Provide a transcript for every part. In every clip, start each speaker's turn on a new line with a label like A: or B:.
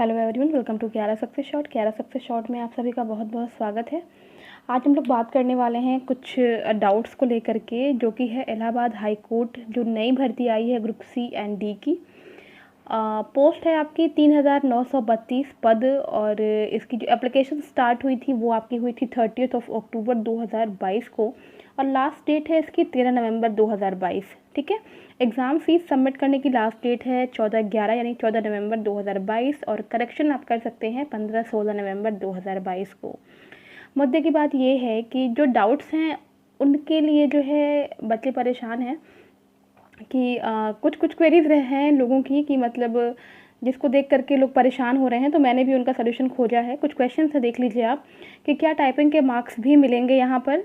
A: Hello everyone, welcome to क्यारा success shot. क्यारा success shot में आप सभी का बहुत बहुत स्वागत है। आज हम लोग बात करने वाले हैं कुछ डाउट्स को लेकर के, जो कि है इलाहाबाद हाई कोर्ट जो नई भर्ती आई है ग्रुप सी एंड डी की। पोस्ट है आपकी 3932 पद, और इसकी जो एप्लीकेशन स्टार्ट हुई थी वो आपकी हुई थी 30 अक्टूबर 2022 को, और लास्ट डेट है इसकी 13 नवंबर 2022। ठीक है। एग्ज़ाम फीस सबमिट करने की लास्ट डेट है 14/11 यानी 14 नवंबर 2022, और करेक्शन आप कर सकते हैं 15-16 नवंबर 2022 को। मुद्दे की बात ये है कि जो डाउट्स हैं उनके लिए जो है बच्चे परेशान हैं कि कुछ कुछ क्वेरीज रहे हैं लोगों की, कि मतलब जिसको देख करके लोग परेशान हो रहे हैं, तो मैंने भी उनका सोल्यूशन खोजा है। कुछ क्वेश्चन है, देख लीजिए आप कि क्या टाइपिंग के मार्क्स भी मिलेंगे यहाँ पर,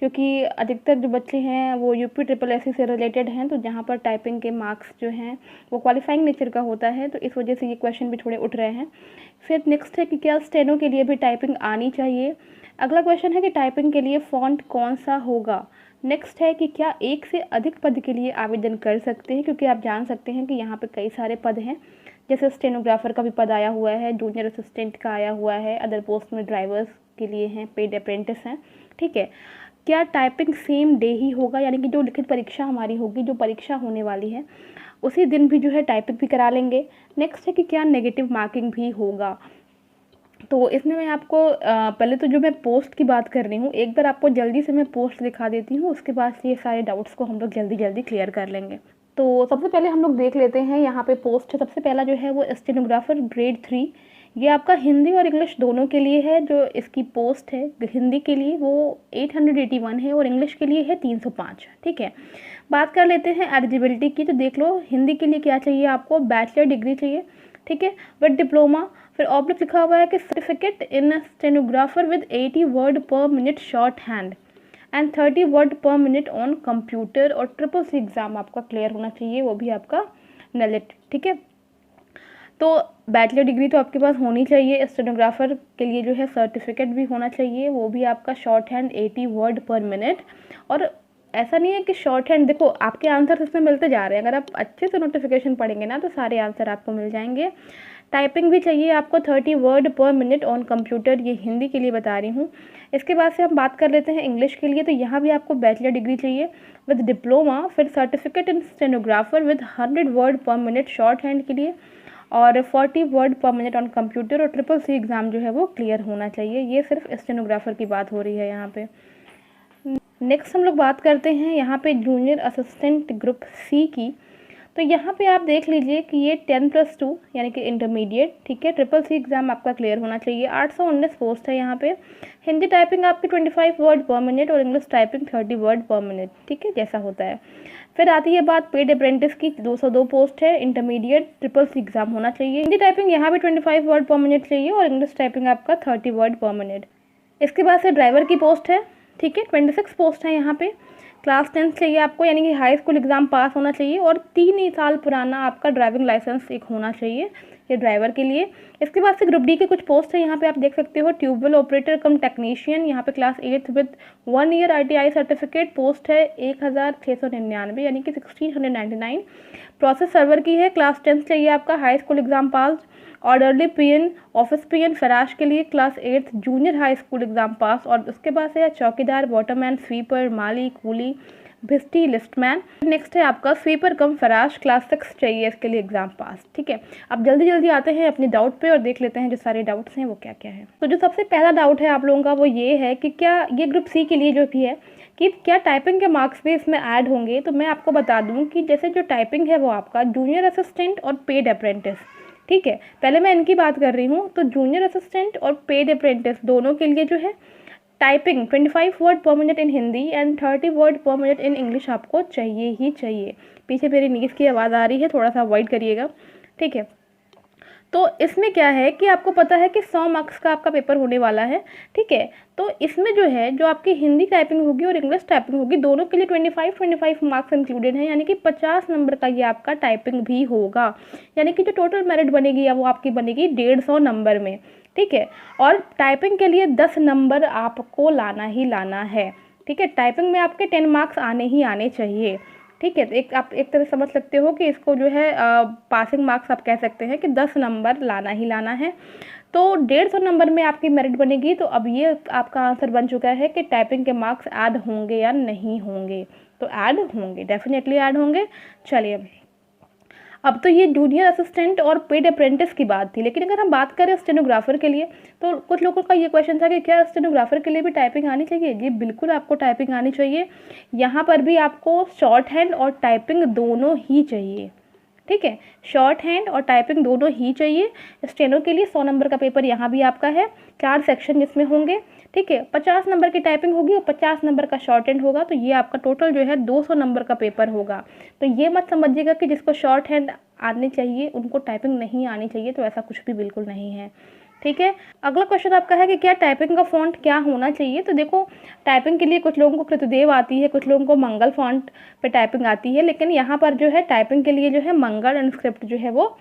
A: क्योंकि अधिकतर जो बच्चे हैं वो यूपी SSSC से रिलेटेड हैं, तो जहाँ पर टाइपिंग के मार्क्स जो हैं वो क्वालिफाइंग नेचर का होता है, तो इस वजह से ये क्वेश्चन भी थोड़े उठ रहे हैं। फिर नेक्स्ट है कि क्या स्टेनो के लिए भी टाइपिंग आनी चाहिए। अगला क्वेश्चन है कि टाइपिंग के लिए फ़ॉन्ट कौन सा होगा। नेक्स्ट है कि क्या एक से अधिक पद के लिए आवेदन कर सकते हैं, क्योंकि आप जान सकते हैं कि यहाँ पे कई सारे पद हैं, जैसे स्टेनोग्राफर का भी पद आया हुआ है, जूनियर असिस्टेंट का आया हुआ है, अदर पोस्ट में ड्राइवर्स के लिए हैं, पेड अप्रेंटिस हैं। ठीक है। क्या टाइपिंग सेम डे ही होगा, यानी कि जो लिखित परीक्षा हमारी होगी, जो परीक्षा होने वाली है उसी दिन भी जो है टाइपिंग भी करा लेंगे। नेक्स्ट है कि क्या नेगेटिव मार्किंग भी होगा। तो इसमें मैं आपको पहले तो जो मैं पोस्ट की बात कर रही हूँ, एक बार आपको जल्दी से मैं पोस्ट दिखा देती हूँ, उसके बाद ये सारे डाउट्स को हम लोग जल्दी जल्दी क्लियर कर लेंगे। तो सबसे पहले हम लोग देख लेते हैं यहाँ पे पोस्ट है। सबसे पहला जो है वो स्टेनोग्राफर ग्रेड 3, ये आपका हिंदी और इंग्लिश दोनों के लिए है। जो इसकी पोस्ट है हिंदी के लिए वो 881 है, और इंग्लिश के लिए है 305। ठीक है। बात कर लेते हैं एलिजिबिलिटी की, तो देख लो हिंदी के लिए क्या चाहिए आपको, बैचलर डिग्री चाहिए। ठीक है, विद डिप्लोमा। फिर ऑब्लिक लिखा हुआ है कि certificate in stenographer with 80 word पर minute short hand and 30 word पर मिनट ऑन कंप्यूटर, और SSC एग्ज़ाम आपका क्लियर होना चाहिए, वो भी आपका नेलेट। ठीक है। तो बैचलर डिग्री तो आपके पास होनी चाहिए। स्टेनोग्राफर के लिए जो है सर्टिफिकेट भी होना चाहिए, वो भी आपका शॉर्ट हैंड 80 वर्ड पर मिनट। और ऐसा नहीं है कि शॉर्ट हैंड, देखो आपके आंसर इसमें मिलते जा रहे हैं, अगर आप अच्छे से नोटिफिकेशन पढ़ेंगे ना तो सारे आंसर आपको मिल जाएंगे। टाइपिंग भी चाहिए आपको 30 वर्ड पर मिनट ऑन कंप्यूटर, ये हिंदी के लिए बता रही हूँ। इसके बाद से हम बात कर लेते हैं इंग्लिश के लिए, तो यहाँ भी आपको बैचलर डिग्री चाहिए विद डिप्लोमा, फिर certificate in stenographer with 100 word पर मिनट शॉर्ट हैंड के लिए, और 40 वर्ड पर मिनट ऑन कंप्यूटर, और SSC एग्ज़ाम जो है वो क्लियर होना चाहिए। ये सिर्फ स्टेनोग्राफर की बात हो रही है यहाँ पे। नेक्स्ट हम लोग बात करते हैं यहाँ पे जूनियर असिस्टेंट ग्रुप सी की। तो यहाँ पे आप देख लीजिए कि ये 10+2 यानी कि इंटरमीडिएट। ठीक है। SSC एग्ज़ाम आपका क्लियर होना चाहिए। 819 पोस्ट है यहाँ पे। हिंदी टाइपिंग आपकी 25 वर्ड पर मिनट, और इंग्लिश टाइपिंग 30 वर्ड पर मिनट। ठीक है, जैसा होता है। फिर आती है बात पेड अप्रेंटिस की, 202 पोस्ट है, इंटरमीडिएट, SSC एग्ज़ाम होना चाहिए। हिंदी टाइपिंग यहाँ भी 25 वर्ड पर मिनट चाहिए, और इंग्लिश टाइपिंग आपका 30 वर्ड पर मिनट। इसके बाद से ड्राइवर की पोस्ट है। ठीक है, 26 पोस्ट है यहाँ पे। क्लास 10 चाहिए आपको, यानी कि हाई स्कूल एग्ज़ाम पास होना चाहिए, और 3 साल पुराना आपका ड्राइविंग लाइसेंस एक होना चाहिए, ये ड्राइवर के लिए। इसके बाद से ग्रुप डी के कुछ पोस्ट है यहाँ पे, आप देख सकते हो। ट्यूबवेल ऑपरेटर कम टेक्नीशियन, यहाँ पे class 8 with 1 year ITI certificate, post है 1699 यानी कि 1699। प्रोसेस सर्वर की है, क्लास 10 चाहिए आपका, high school exam pass. Orderly PN, office PN फराश के लिए class 8 junior high school exam pass, और उसके बाद से चौकीदार, वाटरमैन, स्वीपर, माली, कूली, भिस्टी, लिस्टमैन। नेक्स्ट है आपका स्वीपर कम फराश, क्लास 6 चाहिए इसके लिए एग्ज़ाम पास। ठीक है। अब जल्दी जल्दी आते हैं अपने डाउट पे और देख लेते हैं जो सारे डाउट्स हैं वो क्या क्या है। तो जो सबसे पहला डाउट है आप लोगों का वो ये है कि क्या ये ग्रुप सी के लिए जो भी है कि क्या टाइपिंग के मार्क्स भी इसमें ऐड होंगे। तो मैं आपको बता दूँ कि जैसे जो टाइपिंग है वो आपका जूनियर असिस्टेंट और पेड अप्रेंटिस। ठीक है, पहले मैं इनकी बात कर रही हूँ। तो जूनियर असिस्टेंट और पेड अप्रेंटिस दोनों के लिए जो है टाइपिंग 25 वर्ड पर minute in Hindi and 30 word पर मिनट इन इंग्लिश आपको चाहिए ही चाहिए। पीछे मेरी नीस की आवाज़ आ रही है, थोड़ा सा अवॉइड करिएगा। ठीक है। तो इसमें क्या है कि आपको पता है कि 100 मार्क्स का आपका पेपर होने वाला है। ठीक है। तो इसमें जो है जो आपकी हिंदी टाइपिंग होगी और इंग्लिश टाइपिंग होगी, दोनों के लिए 25 मार्क्स इंक्लूडेड हैं, यानी कि 50 नंबर का ये आपका टाइपिंग भी होगा। यानी कि जो टोटल मेरिट बनेगी या वो आपकी बनेगी 150 नंबर में। ठीक है। और टाइपिंग के लिए 10 नंबर आपको लाना ही लाना है। ठीक है। टाइपिंग में आपके 10 मार्क्स आने ही आने चाहिए। ठीक है, तो एक आप एक तरह समझ सकते हो कि इसको जो है पासिंग मार्क्स आप कह सकते हैं कि 10 नंबर लाना ही लाना है। तो 150 नंबर में आपकी मेरिट बनेगी। तो अब ये आपका आंसर बन चुका है कि टाइपिंग के मार्क्स ऐड होंगे या नहीं होंगे। तो ऐड होंगे, डेफिनेटली ऐड होंगे। चलिए, अब तो ये जूनियर असिस्टेंट और पेड अप्रेंटिस की बात थी, लेकिन अगर हम बात करें स्टेनोग्राफर के लिए, तो कुछ लोगों का ये क्वेश्चन था कि क्या स्टेनोग्राफर के लिए भी टाइपिंग आनी चाहिए। जी बिल्कुल, आपको टाइपिंग आनी चाहिए। यहाँ पर भी आपको शॉर्ट हैंड और टाइपिंग दोनों ही चाहिए। ठीक है, शॉर्ट हैंड और टाइपिंग दोनों ही चाहिए। स्टेनो के लिए 100 नंबर का पेपर यहाँ भी आपका है, 4 सेक्शन जिसमें होंगे। ठीक है, 50 नंबर की टाइपिंग होगी और 50 नंबर का शॉर्ट हैंड होगा। तो ये आपका टोटल जो है 200 नंबर का पेपर होगा। तो ये मत समझिएगा कि जिसको शॉर्ट हैंड आने चाहिए उनको टाइपिंग नहीं आनी चाहिए, तो ऐसा कुछ भी बिल्कुल नहीं है। ठीक है, अगला क्वेश्चन आपका है कि क्या टाइपिंग का फॉन्ट क्या होना चाहिए। तो देखो, टाइपिंग के लिए कुछ लोगों को कृतदेव आती है, कुछ लोगों को मंगल फॉन्ट पे टाइपिंग आती है, लेकिन यहाँ पर जो है टाइपिंग के लिए जो है मंगल एंड स्क्रिप्ट जो है वो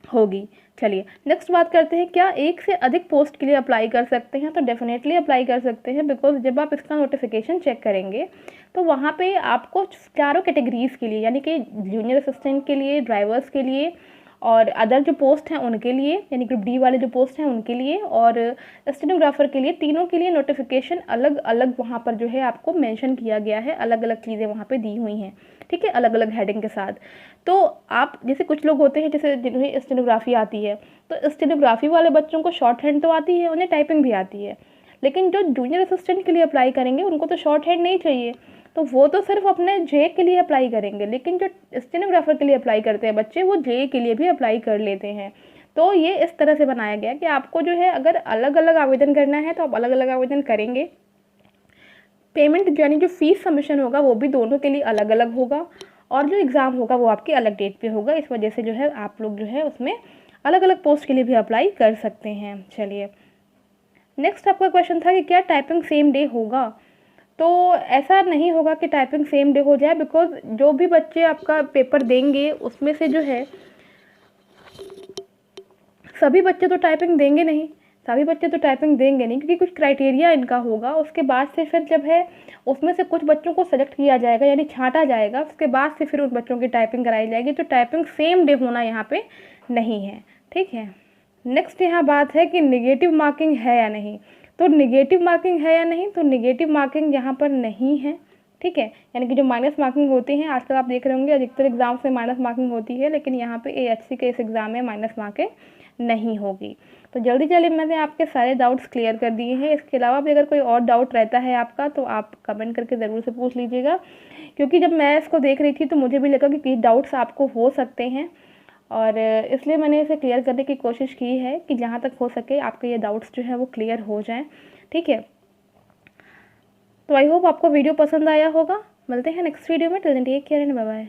A: होगी। चलिए नेक्स्ट बात करते हैं, क्या एक से अधिक पोस्ट के लिए अप्लाई कर सकते हैं। तो डेफिनेटली अप्लाई कर सकते हैं, बिकॉज जब आप इसका नोटिफिकेशन चेक करेंगे तो वहाँ पे आपको चारों कैटेगरीज़ के लिए, यानी कि जूनियर असिस्टेंट के लिए, ड्राइवर्स के लिए और अदर जो पोस्ट हैं उनके लिए, यानी ग्रुप डी वाले जो पोस्ट हैं उनके लिए, और स्टेनोग्राफर के लिए, तीनों के लिए नोटिफिकेशन अलग अलग वहाँ पर जो है आपको मेंशन किया गया है, अलग अलग चीज़ें वहाँ पे दी हुई हैं। ठीक है, अलग अलग हेडिंग के साथ। तो आप जैसे कुछ लोग होते हैं जैसे जिन्हें स्टेनोग्राफी आती है, तो स्टेनोग्राफी वाले बच्चों को शॉर्ट हैंड तो आती है, उन्हें टाइपिंग भी आती है, लेकिन जो जूनियर असिस्टेंट के लिए अप्लाई करेंगे उनको तो शॉर्ट हैंड नहीं चाहिए, तो वो तो सिर्फ अपने जे के लिए अप्लाई करेंगे। लेकिन जो स्टेनोग्राफर के लिए अप्लाई करते हैं बच्चे, वो जे के लिए भी अप्लाई कर लेते हैं। तो ये इस तरह से बनाया गया कि आपको जो है अगर अलग अलग आवेदन करना है तो आप अलग अलग आवेदन करेंगे। पेमेंट यानी जो फीस सबमिशन होगा वो भी दोनों के लिए अलग अलग होगा, और जो एग्ज़ाम होगा वो आपकी अलग डेट पे होगा। इस वजह से जो है आप लोग जो है उसमें अलग अलग पोस्ट के लिए भी अप्लाई कर सकते हैं। चलिए नेक्स्ट आपका क्वेश्चन था कि क्या टाइपिंग सेम डे होगा। तो ऐसा नहीं होगा कि टाइपिंग सेम डे हो जाए, बिकॉज जो भी बच्चे आपका पेपर देंगे उसमें से जो है सभी बच्चे तो टाइपिंग देंगे नहीं, क्योंकि कुछ क्राइटेरिया इनका होगा। उसके बाद से फिर जब है उसमें से कुछ बच्चों को सेलेक्ट किया जाएगा, यानी छांटा जाएगा, उसके बाद से फिर उन बच्चों की टाइपिंग कराई जाएगी। तो टाइपिंग सेम डे होना यहाँ पे नहीं है। ठीक है, नेक्स्ट यहाँ बात है कि निगेटिव मार्किंग है या नहीं। तो निगेटिव मार्किंग है या नहीं, तो निगेटिव मार्किंग यहाँ पर नहीं है। ठीक है, यानी कि जो माइनस मार्किंग होती है, आजकल आप देख रहे होंगे अधिकतर एग्जाम्स में माइनस मार्किंग होती है, लेकिन यहाँ पे AHC के इस एग्ज़ाम में माइनस मार्किंग नहीं होगी। तो जल्दी जल्दी मैंने आपके सारे डाउट्स क्लियर कर दिए हैं। इसके अलावा भी अगर कोई और डाउट रहता है आपका तो आप कमेंट करके ज़रूर से पूछ लीजिएगा, क्योंकि जब मैं इसको देख रही थी तो मुझे भी लगा कि कई डाउट्स आपको हो सकते हैं, और इसलिए मैंने इसे क्लियर करने की कोशिश की है कि जहाँ तक हो सके आपके ये डाउट्स जो है वो क्लियर हो जाएं। ठीक है, तो आई होप आपको वीडियो पसंद आया होगा। मिलते हैं नेक्स्ट वीडियो में। Till then take care and bye bye.